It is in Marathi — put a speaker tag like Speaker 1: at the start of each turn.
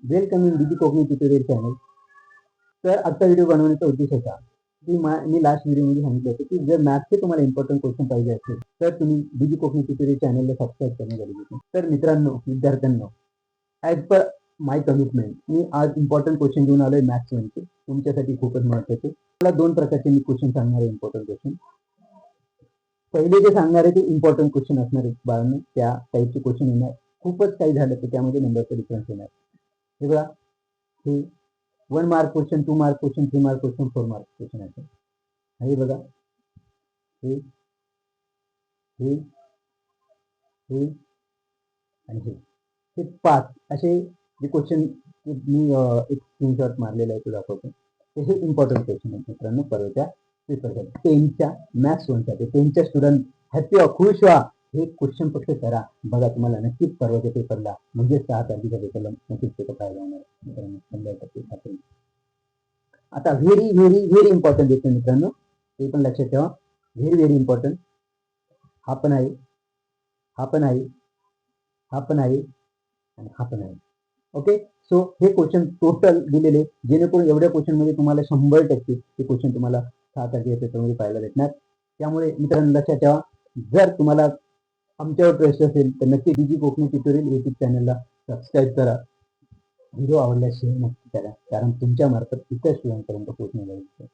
Speaker 1: Welcome in DG Konkani tutorial channel. तर आजचा व्हिडिओ बनवण्याचा उद्देश होता की मी लास्ट व्हिडिओमध्ये सांगितलं होतं की जर मॅथ्सचे तुम्हाला इम्पॉर्टंट क्वेश्चन पाहिजे असेल तर तुम्ही डीजी कोकणी ट्युटोरियल चॅनलला सबस्क्राईब करणं गरजेचं आहे. तर मित्रांनो, विद्यार्थ्यांनो, ॲज पर माय कमिटमेंट मी आज इम्पॉर्टंट क्वेश्चन घेऊन आलोय मॅथ्स वरचे. तुमच्यासाठी खूपच महत्त्वाचे. मला दोन प्रकारचे मी क्वेश्चन सांगणार आहे, इम्पॉर्टंट क्वेश्चन. पहिले जे सांगणार आहे ते इम्पॉर्टंट क्वेश्चन असणार आहे बाळांनो, त्या टाईपचे क्वेश्चन येणार. खूपच काही झालं तर त्यामध्ये नंबरचा डिफरन्स येणार. हे बघा, हे 1 mark question, 2 mark question, 3 mark question, 4 mark question आहे. हे बघा, हे हे हे आणि हे 5 असे जे क्वेश्चन मी एक स्क्रीनशॉट मारलेला आहे तो दाखवतो. हे इम्पॉर्टंट क्वेश्चन आहेत मित्रांनो, परवाच्या पेपरसाठी, 10च्या मॅथ्स 1साठी. 10च्या स्टुडंट हॅपी व्हा, खुश व्हा. हे क्वेश्चन फक्त करा, बघा तुम्हाला नक्कीच परवाच्या पेपरला म्हणजे 6 तारखेच्या पेपरला नक्कीच त्याचा फायदा होणार मित्रांनो, 100% खात्री. आता व्हेरी व्हेरी व्हेरी इम्पॉर्टंट येते मित्रांनो, ते पण लक्षात ठेवा. Very very important. हा पण आहे, हा पण आहे, हा पण आहे आणि हा पण आहे. ओके, सो हे क्वेश्चन टोटल दिलेले, जेणेकरून एवढ्या क्वेश्चन मध्ये तुम्हाला 100% हे क्वेश्चन तुम्हाला 6 तारखेच्या पेपरमध्ये पाहायला भेटणार. त्यामुळे मित्रांनो लक्षात ठेवा, जर तुम्हाला आमच्यावर ट्रस्ट असेल तर नक्की डीजी कोकणी ट्युटोरियल यूट्यूब चॅनलला सबस्क्राईब करा. व्हिडिओ आवडल्यास शेअर नक्की करा, कारण तुमच्या मार्फत इतर स्टुडंटपर्यंत पोहोचणे गरजेचे आहे.